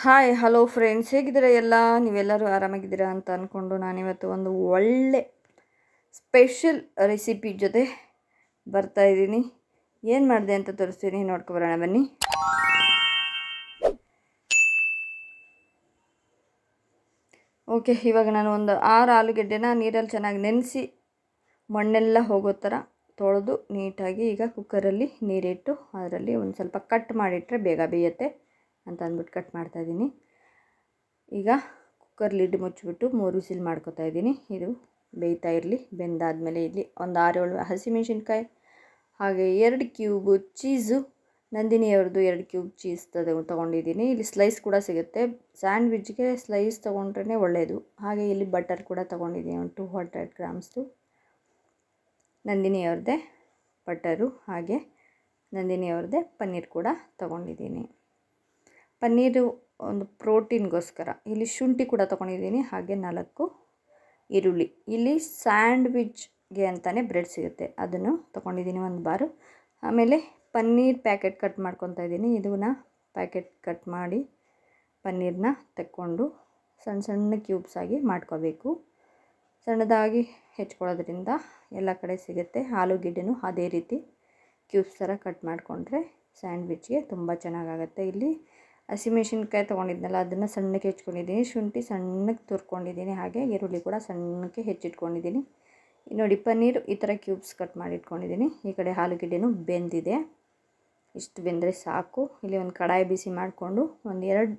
Hi hello friends, ಹೇಗಿದ್ದೀರಾ ಎಲ್ಲ? ನೀವೆಲ್ಲರೂ ಆರಾಮಾಗಿದ್ದೀರಾ ಅಂತ ಅಂದ್ಕೊಂಡು ನಾನಿವತ್ತು ಒಂದು ಒಳ್ಳೆ ಸ್ಪೆಷಲ್ ರೆಸಿಪಿ ಜೊತೆ ಬರ್ತಾಯಿದ್ದೀನಿ. ಏನು ಮಾಡಿದೆ ಅಂತ ತೋರಿಸ್ತೀನಿ, ನೋಡ್ಕೊಬರೋಣ ಬನ್ನಿ. ಓಕೆ, ಇವಾಗ ನಾನು ಒಂದು 6 ಆಲೂಗೆಡ್ಡೆನ ನೀರಲ್ಲಿ ಚೆನ್ನಾಗಿ ನೆನೆಸಿ ಮಣ್ಣೆಲ್ಲ ಹೋಗೋ ಥರ ತೊಳೆದು ನೀಟಾಗಿ ಈಗ ಕುಕ್ಕರಲ್ಲಿ ನೀರಿಟ್ಟು ಅದರಲ್ಲಿ ಒಂದು ಸ್ವಲ್ಪ ಕಟ್ ಮಾಡಿಟ್ರೆ ಬೇಗ ಬೇಯುತ್ತೆ ಅಂತ ಅಂದ್ಬಿಟ್ಟು ಕಟ್ ಮಾಡ್ತಾಯಿದ್ದೀನಿ. ಈಗ ಕುಕ್ಕರ್ ಲಿಡ್ ಮುಚ್ಚಿಬಿಟ್ಟು 3 ವಿಸಿಲ್ ಮಾಡ್ಕೊತಾ ಇದ್ದೀನಿ. ಇದು ಬೇಯ್ತಾ ಇರಲಿ. ಬೆಂದಾದಮೇಲೆ ಇಲ್ಲಿ ಒಂದು 6-7 ಹಸಿಮೆಣಸಿನ್ಕಾಯಿ, ಹಾಗೆ 2 ಕ್ಯೂಬು ಚೀಸು, ನಂದಿನಿಯವ್ರದ್ದು 2 ಕ್ಯೂಬ್ ಚೀಸ್ ತೊಗೊಂಡಿದ್ದೀನಿ. ಇಲ್ಲಿ ಸ್ಲೈಸ್ ಕೂಡ ಸಿಗುತ್ತೆ, ಸ್ಯಾಂಡ್ವಿಚ್ಗೆ ಸ್ಲೈಸ್ ತೊಗೊಂಡ್ರೇ ಒಳ್ಳೆಯದು. ಹಾಗೆ ಇಲ್ಲಿ ಬಟರ್ ಕೂಡ ತೊಗೊಂಡಿದ್ದೀನಿ, ಒಂದು 200 ಗ್ರಾಮ್ಸ್ದು ನಂದಿನಿಯವ್ರದ್ದೇ ಬಟರು, ಹಾಗೆ ನಂದಿನಿಯವ್ರದ್ದೇ ಪನ್ನೀರ್ ಕೂಡ ತೊಗೊಂಡಿದ್ದೀನಿ. ಪನ್ನೀರು ಒಂದು ಪ್ರೋಟೀನ್ಗೋಸ್ಕರ ಇಲ್ಲಿ ಶುಂಠಿ ಕೂಡ ತೊಗೊಂಡಿದ್ದೀನಿ, ಹಾಗೆ 4 ಈರುಳ್ಳಿ. ಇಲ್ಲಿ ಸ್ಯಾಂಡ್ವಿಚ್ಗೆ ಅಂತಲೇ ಬ್ರೆಡ್ ಸಿಗುತ್ತೆ, ಅದನ್ನು ತೊಗೊಂಡಿದ್ದೀನಿ ಒಂದು ಬಾರು. ಆಮೇಲೆ ಪನ್ನೀರ್ ಪ್ಯಾಕೆಟ್ ಕಟ್ ಮಾಡ್ಕೊತಾ ಇದ್ದೀನಿ. ಇದನ್ನು ಪ್ಯಾಕೆಟ್ ಕಟ್ ಮಾಡಿ ಪನ್ನೀರನ್ನ ತೆಕ್ಕೊಂಡು ಸಣ್ಣ ಸಣ್ಣ ಕ್ಯೂಬ್ಸ್ ಆಗಿ ಮಾಡ್ಕೋಬೇಕು. ಸಣ್ಣದಾಗಿ ಹೆಚ್ಕೊಳ್ಳೋದ್ರಿಂದ ಎಲ್ಲ ಕಡೆ ಸಿಗುತ್ತೆ. ಆಲೂಗೆಡ್ಡೆನೂ ಅದೇ ರೀತಿ ಕ್ಯೂಬ್ಸ್ ಥರ ಕಟ್ ಮಾಡಿಕೊಂಡ್ರೆ ಸ್ಯಾಂಡ್ವಿಚ್ಗೆ ತುಂಬ ಚೆನ್ನಾಗಾಗುತ್ತೆ. ಇಲ್ಲಿ ಹಸಿಮೆಣಸಿನ್ಕಾಯಿ ತೊಗೊಂಡಿದ್ನಲ್ಲ, ಅದನ್ನು ಸಣ್ಣಕ್ಕೆ ಹೆಚ್ಕೊಂಡಿದ್ದೀನಿ. ಶುಂಠಿ ಸಣ್ಣಕ್ಕೆ ತುರ್ಕೊಂಡಿದ್ದೀನಿ, ಹಾಗೆ ಈರುಳ್ಳಿ ಕೂಡ ಸಣ್ಣಕ್ಕೆ ಹೆಚ್ಚಿಟ್ಕೊಂಡಿದ್ದೀನಿ. ನೋಡಿ, ಪನ್ನೀರು ಈ ಥರ ಕ್ಯೂಬ್ಸ್ ಕಟ್ ಮಾಡಿ ಇಟ್ಕೊಂಡಿದ್ದೀನಿ. ಈ ಕಡೆ ಆಲೂಗೆಡ್ಡೆನೂ ಬೆಂದಿದೆ, ಇಷ್ಟು ಬೆಂದರೆ ಸಾಕು. ಇಲ್ಲಿ ಒಂದು ಕಡಾಯಿ ಬಿಸಿ ಮಾಡಿಕೊಂಡು ಒಂದು 2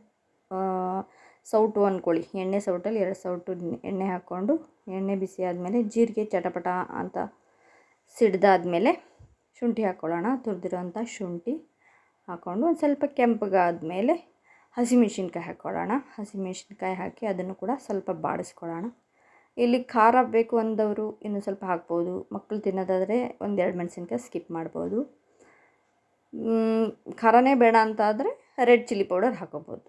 ಸೌಟು ಅಂದ್ಕೊಳ್ಳಿ, ಎಣ್ಣೆ ಸೌಟಲ್ಲಿ 2 ಸೌಟು ಎಣ್ಣೆ ಹಾಕ್ಕೊಂಡು, ಎಣ್ಣೆ ಬಿಸಿ ಆದಮೇಲೆ ಜೀರಿಗೆ ಚಟಪಟ ಅಂತ ಸಿಡ್ದಾದ್ಮೇಲೆ ಶುಂಠಿ ಹಾಕ್ಕೊಳ್ಳೋಣ. ತುರಿದಿರೋಂಥ ಶುಂಠಿ ಹಾಕ್ಕೊಂಡು ಒಂದು ಸ್ವಲ್ಪ ಕೆಂಪಗಾದಮೇಲೆ ಹಸಿಮೆಣ್ಸಿನ್ಕಾಯಿ ಹಾಕ್ಕೊಳ್ಳೋಣ. ಹಸಿಮೆಣ್ಸಿನ್ಕಾಯಿ ಹಾಕಿ ಅದನ್ನು ಕೂಡ ಸ್ವಲ್ಪ ಬಾಡಿಸ್ಕೊಳ್ಳೋಣ. ಇಲ್ಲಿ ಖಾರ ಬೇಕು ಅಂದವರು ಇನ್ನೂ ಸ್ವಲ್ಪ ಹಾಕ್ಬೋದು. ಮಕ್ಕಳು ತಿನ್ನೋದಾದರೆ ಒಂದು 2 ಮೆಣಸಿನ್ಕಾಯಿ ಸ್ಕಿಪ್ ಮಾಡ್ಬೋದು. ಖಾರನೇ ಬೇಡ ಅಂತ ಆದರೆ ರೆಡ್ ಚಿಲ್ಲಿ ಪೌಡರ್ ಹಾಕೋಬೋದು.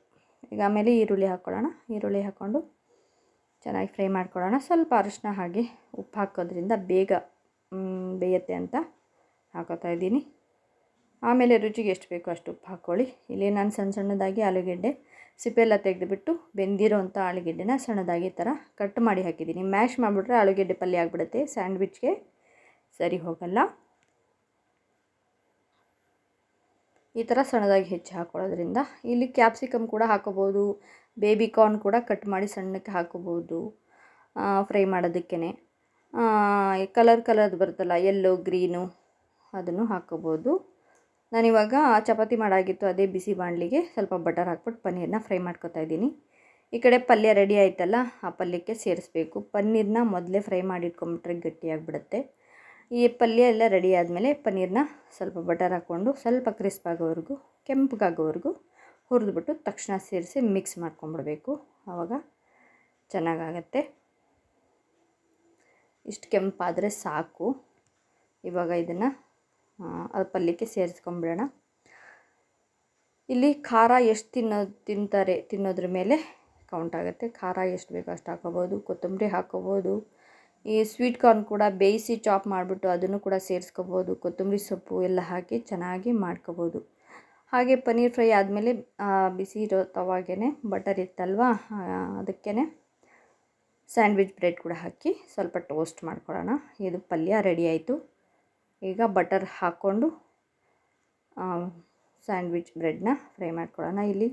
ಈಗ ಆಮೇಲೆ ಈರುಳ್ಳಿ ಹಾಕ್ಕೊಳ್ಳೋಣ. ಈರುಳ್ಳಿ ಹಾಕ್ಕೊಂಡು ಚೆನ್ನಾಗಿ ಫ್ರೈ ಮಾಡ್ಕೊಳ್ಳೋಣ. ಸ್ವಲ್ಪ ಅರಿಶಿನ ಹಾಗೆ ಉಪ್ಪು ಹಾಕೋದ್ರಿಂದ ಬೇಗ ಬೇಯುತ್ತೆ ಅಂತ ಹಾಕೋತಾ ಇದ್ದೀನಿ. ಆಮೇಲೆ ರುಚಿಗೆ ಎಷ್ಟು ಬೇಕೋ ಅಷ್ಟು ಉಪ್ಪು ಹಾಕ್ಕೊಳ್ಳಿ. ಇಲ್ಲಿ ನಾನು ಸಣ್ಣ ಸಣ್ಣದಾಗಿ ಆಲೂಗೆಡ್ಡೆ ಸಿಪ್ಪೆಲ್ಲ ತೆಗೆದುಬಿಟ್ಟು ಬೆಂದಿರೋಂಥ ಆಲೂಗೆಡ್ಡೆನ ಸಣ್ಣದಾಗಿ ಈ ಥರ ಕಟ್ ಮಾಡಿ ಹಾಕಿದ್ದೀನಿ. ಮ್ಯಾಶ್ ಮಾಡಿಬಿಟ್ರೆ ಆಲೂಗೆಡ್ಡೆ ಪಲ್ಯ ಆಗಿಬಿಡುತ್ತೆ, ಸ್ಯಾಂಡ್ವಿಚ್ಗೆ ಸರಿ ಹೋಗಲ್ಲ. ಈ ಥರ ಸಣ್ಣದಾಗಿ ಹೆಚ್ಚಿ ಹಾಕ್ಕೊಳ್ಳೋದ್ರಿಂದ ಇಲ್ಲಿ ಕ್ಯಾಪ್ಸಿಕಮ್ ಕೂಡ ಹಾಕೋಬೋದು, ಬೇಬಿ ಕಾರ್ನ್ ಕೂಡ ಕಟ್ ಮಾಡಿ ಸಣ್ಣಕ್ಕೆ ಹಾಕೋಬೋದು ಫ್ರೈ ಮಾಡೋದಕ್ಕೇ. ಕಲರ್ದು ಬರುತ್ತಲ್ಲ, ಯೆಲ್ಲೋ ಗ್ರೀನು, ಅದನ್ನು ಹಾಕೋಬೋದು. ನಾನಿವಾಗ ಚಪಾತಿ ಮಾಡಾಗಿತ್ತು, ಅದೇ ಬಿಸಿ ಬಾಣಲಿಗೆ ಸ್ವಲ್ಪ ಬಟರ್ ಹಾಕ್ಬಿಟ್ಟು ಪನ್ನೀರನ್ನ ಫ್ರೈ ಮಾಡ್ಕೊತಾ ಇದ್ದೀನಿ. ಈ ಕಡೆ ಪಲ್ಯ ರೆಡಿ ಆಯ್ತಲ್ಲ, ಆ ಪಲ್ಯಕ್ಕೆ ಸೇರಿಸ್ಬೇಕು. ಪನ್ನೀರನ್ನ ಮೊದಲೇ ಫ್ರೈ ಮಾಡಿ ಇಟ್ಕೊಂಡ್ಬಿಟ್ರೆ ಗಟ್ಟಿಯಾಗಿಬಿಡುತ್ತೆ. ಈ ಪಲ್ಯ ಎಲ್ಲ ರೆಡಿ ಆದಮೇಲೆ ಪನ್ನೀರನ್ನ ಸ್ವಲ್ಪ ಬಟರ್ ಹಾಕ್ಕೊಂಡು ಸ್ವಲ್ಪ ಕ್ರಿಸ್ಪ್ ಆಗೋವರೆಗೂ, ಕೆಂಪಗಾಗೋವರೆಗೂ ಹುರಿದ್ಬಿಟ್ಟು ತಕ್ಷಣ ಸೇರಿಸಿ ಮಿಕ್ಸ್ ಮಾಡ್ಕೊಂಬಿಡ್ಬೇಕು. ಆವಾಗ ಚೆನ್ನಾಗಾಗತ್ತೆ. ಇಷ್ಟು ಕೆಂಪಾದರೆ ಸಾಕು. ಇವಾಗ ಇದನ್ನು ಅದು ಪಲ್ಯಕ್ಕೆ ಸೇರಿಸ್ಕೊಂಬಿಡೋಣ. ಇಲ್ಲಿ ಖಾರ ಎಷ್ಟು ತಿನ್ನೋದ್ರ ಮೇಲೆ ಕೌಂಟ್ ಆಗುತ್ತೆ. ಖಾರ ಎಷ್ಟು ಬೇಕೋ ಅಷ್ಟು ಹಾಕೋಬೋದು. ಕೊತ್ತಂಬರಿ ಹಾಕೋಬೋದು. ಈ ಸ್ವೀಟ್ ಕಾರ್ನ್ ಕೂಡ ಬೇಯಿಸಿ ಚಾಪ್ ಮಾಡಿಬಿಟ್ಟು ಅದನ್ನು ಕೂಡ ಸೇರಿಸ್ಕೋಬೋದು. ಕೊತ್ತಂಬರಿ ಸೊಪ್ಪು ಎಲ್ಲ ಹಾಕಿ ಚೆನ್ನಾಗಿ ಮಾಡ್ಕೋಬೋದು. ಹಾಗೆ ಪನ್ನೀರ್ ಫ್ರೈ ಆದಮೇಲೆ ಬಿಸಿ ಇರೋ ತವಾಗೇ ಬಟರ್ ಇತ್ತಲ್ವ, ಅದಕ್ಕೇ ಸ್ಯಾಂಡ್ವಿಚ್ ಬ್ರೆಡ್ ಕೂಡ ಹಾಕಿ ಸ್ವಲ್ಪ ಟೋಸ್ಟ್ ಮಾಡ್ಕೊಳ್ಳೋಣ. ಇದು ಪಲ್ಯ ರೆಡಿ ಆಯಿತು. ಈಗ ಬಟರ್ ಹಾಕ್ಕೊಂಡು ಸ್ಯಾಂಡ್ವಿಚ್ ಬ್ರೆಡ್ನ ಫ್ರೈ ಮಾಡ್ಕೊಳ್ಳೋಣ. ಇಲ್ಲಿ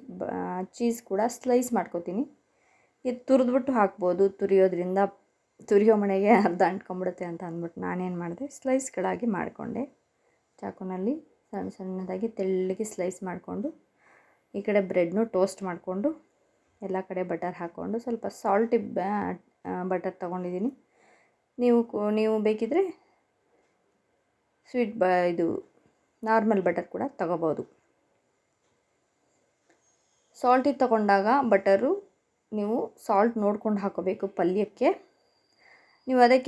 ಚೀಸ್ ಕೂಡ ಸ್ಲೈಸ್ ಮಾಡ್ಕೊತೀನಿ. ಇದು ತುರಿದ್ಬಿಟ್ಟು ಹಾಕ್ಬೋದು. ತುರಿಯೋ ಮನೆಗೆ ಅರ್ಧ ಅಂಟ್ಕೊಂಬಿಡುತ್ತೆ ಅಂತ ಅಂದ್ಬಿಟ್ಟು ನಾನೇನು ಮಾಡಿದೆ, ಸ್ಲೈಸ್ಗಳಾಗಿ ಮಾಡಿಕೊಂಡೆ. ಚಾಕುನಲ್ಲಿ ಸಣ್ಣ ಸಣ್ಣದಾಗಿ ತೆಳ್ಳಗೆ ಸ್ಲೈಸ್ ಮಾಡಿಕೊಂಡು ಈ ಕಡೆ ಬ್ರೆಡ್ನು ಟೋಸ್ಟ್ ಮಾಡಿಕೊಂಡು ಎಲ್ಲ ಕಡೆ ಬಟರ್ ಹಾಕ್ಕೊಂಡು ಸ್ವಲ್ಪ ಸಾಲ್ಟಿ ಬಟರ್ ತೊಗೊಂಡಿದ್ದೀನಿ. ನೀವು ಬೇಕಿದ್ದರೆ ಇದು ನಾರ್ಮಲ್ ಬಟರ್ ಕೂಡ ತೊಗೋಬೋದು. ಸಾಲ್ಟಿ ತೊಗೊಂಡಾಗ ಬಟರು ನೀವು ಸಾಲ್ಟ್ ನೋಡ್ಕೊಂಡು ಹಾಕೋಬೇಕು ಪಲ್ಯಕ್ಕೆ. ನೀವು ಅದೇ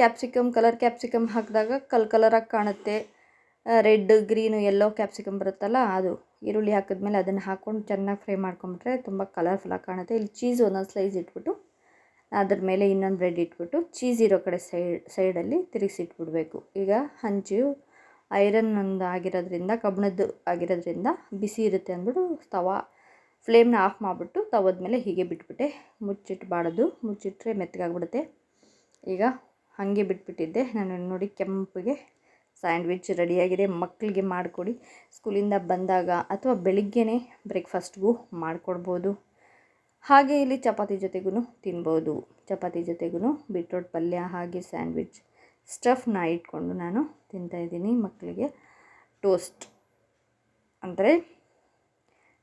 ಕಲರ್ ಕ್ಯಾಪ್ಸಿಕಮ್ ಹಾಕಿದಾಗ ಕಲರಾಗಿ ಕಾಣುತ್ತೆ. ರೆಡ್, ಗ್ರೀನು, ಯೆಲ್ಲೋ ಕ್ಯಾಪ್ಸಿಕಮ್ ಬರುತ್ತಲ್ಲ, ಅದು ಈರುಳ್ಳಿ ಹಾಕಿದ್ಮೇಲೆ ಅದನ್ನು ಹಾಕ್ಕೊಂಡು ಚೆನ್ನಾಗಿ ಫ್ರೈ ಮಾಡ್ಕೊಂಬಿಟ್ರೆ ತುಂಬ ಕಲರ್ಫುಲ್ಲಾಗಿ ಕಾಣುತ್ತೆ. ಇಲ್ಲಿ ಚೀಸ್ ಒಂದೊಂದು ಸ್ಲೈಸ್ ಇಟ್ಬಿಟ್ಟು ಅದ್ರ ಮೇಲೆ ಇನ್ನೊಂದು ಬ್ರೆಡ್ ಇಟ್ಬಿಟ್ಟು ಚೀಸ್ ಇರೋ ಕಡೆ ಸೈಡಲ್ಲಿ ತಿರುಗಿಸಿಟ್ಬಿಡ್ಬೇಕು. ಈಗ ಹಂಚು ಐರನ್ ಒಂದು ಆಗಿರೋದ್ರಿಂದ, ಕಬ್ಬಿಣದ್ದು ಆಗಿರೋದ್ರಿಂದ ಬಿಸಿ ಇರುತ್ತೆ ಅಂದ್ಬಿಟ್ಟು ಫ್ಲೇಮ್ನ ಆಫ್ ಮಾಡಿಬಿಟ್ಟು ತವದ ಮೇಲೆ ಹೀಗೆ ಬಿಟ್ಬಿಟ್ಟೆ. ಮುಚ್ಚಿಟ್ಬಾರ್ದು, ಮುಚ್ಚಿಟ್ರೆ ಮೆತ್ತಗಾಗ್ಬಿಡುತ್ತೆ. ಈಗ ಹಾಗೆ ಬಿಟ್ಬಿಟ್ಟಿದ್ದೆ ನಾನು. ನೋಡಿ ಕೆಂಪಗೆ ಸ್ಯಾಂಡ್ವಿಚ್ ರೆಡಿಯಾಗಿದೆ. ಮಕ್ಕಳಿಗೆ ಮಾಡಿಕೊಡಿ, ಸ್ಕೂಲಿಂದ ಬಂದಾಗ ಅಥವಾ ಬೆಳಿಗ್ಗೆನೇ ಬ್ರೇಕ್ಫಾಸ್ಟ್ಗೂ ಮಾಡಿಕೊಡ್ಬೋದು. ಹಾಗೆ ಇಲ್ಲಿ ಚಪಾತಿ ಜೊತೆಗೂ ತಿನ್ಬೋದು. ಚಪಾತಿ ಜೊತೆಗೂ ಬೀಟ್ರೋಟ್ ಪಲ್ಯ ಹಾಗೆ ಸ್ಯಾಂಡ್ವಿಚ್ ಸ್ಟಫ್ನ ಇಟ್ಕೊಂಡು ನಾನು ತಿಂತಾಯಿದ್ದೀನಿ. ಮಕ್ಕಳಿಗೆ ಟೋಸ್ಟ್ ಅಂದರೆ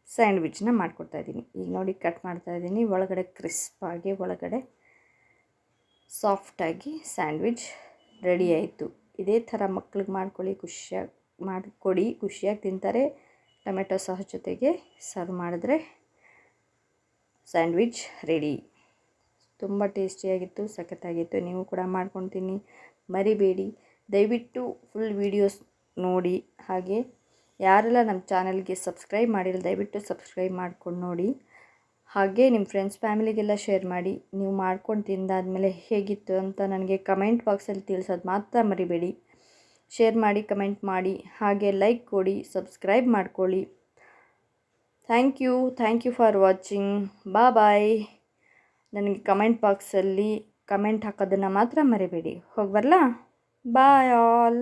ಸ್ಯಾಂಡ್ವಿಚ್ನ ಮಾಡಿಕೊಡ್ತಾಯಿದ್ದೀನಿ. ಈಗ ನೋಡಿ ಕಟ್ ಮಾಡ್ತಾಯಿದ್ದೀನಿ. ಒಳಗಡೆ ಕ್ರಿಸ್ಪಾಗಿ, ಒಳಗಡೆ ಸಾಫ್ಟಾಗಿ ಸ್ಯಾಂಡ್ವಿಚ್ ರೆಡಿ ಆಯಿತು. ಇದೇ ಥರ ಮಕ್ಳಿಗೆ ಮಾಡಿಕೊಡಿ, ಖುಷಿಯಾಗಿ ತಿಂತಾರೆ. ಟೊಮೆಟೊ ಸಾಸ್ ಜೊತೆಗೆ ಸರ್ವ್ ಮಾಡಿದ್ರೆ ಸ್ಯಾಂಡ್ವಿಚ್ ರೆಡಿ. ತುಂಬ ಟೇಸ್ಟಿಯಾಗಿತ್ತು, ಸಖತ್ತಾಗಿತ್ತು. ನೀವು ಕೂಡ ಮಾಡ್ಕೊಂಡು ತಿನ್ನಿ, ಮರಿಬೇಡಿ. ದಯವಿಟ್ಟು ಫುಲ್ ವೀಡಿಯೋಸ್ ನೋಡಿ. ಹಾಗೆ ಯಾರೆಲ್ಲ ನಮ್ಮ ಚಾನಲ್ಗೆ ಸಬ್ಸ್ಕ್ರೈಬ್ ಮಾಡಿಲ್ಲ ದಯವಿಟ್ಟು ಸಬ್ಸ್ಕ್ರೈಬ್ ಮಾಡ್ಕೊಂಡು ನೋಡಿ. ಹಾಗೆ ನಿಮ್ಮ ಫ್ರೆಂಡ್ಸ್ ಫ್ಯಾಮಿಲಿಗೆಲ್ಲ ಶೇರ್ ಮಾಡಿ. ನೀವು ಮಾಡ್ಕೊಂಡು ತಿಂದಾದಮೇಲೆ ಹೇಗಿತ್ತು ಅಂತ ನನಗೆ ಕಮೆಂಟ್ ಬಾಕ್ಸಲ್ಲಿ ತಿಳಿಸೋದು ಮಾತ್ರ ಮರಿಬೇಡಿ. ಶೇರ್ ಮಾಡಿ, ಕಮೆಂಟ್ ಮಾಡಿ, ಹಾಗೆ ಲೈಕ್ ಕೊಡಿ, ಸಬ್ಸ್ಕ್ರೈಬ್ ಮಾಡ್ಕೊಳ್ಳಿ. Thank you for watching. Bye. ನನಗೆ ಕಮೆಂಟ್ ಬಾಕ್ಸಲ್ಲಿ ಕಮೆಂಟ್ ಹಾಕೋದನ್ನು ಮಾತ್ರ ಮರಿಬೇಡಿ. ಹೋಗಿ ಬರಲಾ? Bye all.